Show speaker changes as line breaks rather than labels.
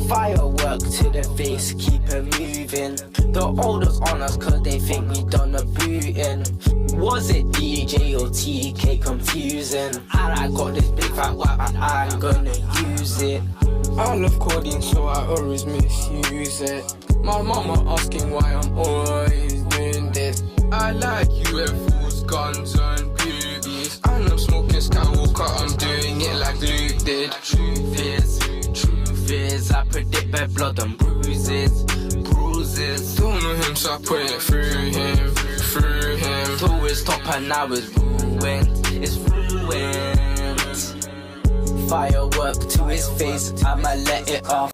Firework to the face, keep it moving. The oldest on us cause they think we done a booting. Was it DJ or TK confusing? And I got this big fat whack and I'm gonna use it.
I love codeine so I always misuse it. My mama asking why I'm always doing this. I like UFOs, guns and boobies. And I'm smoking Skywalker, I'm doing it like Luke did.
Truth is, I predict bad blood and bruises.
Don't know him so I put it through him.
Till it's top and now it's ruined. Firework to his face, I'ma let it off.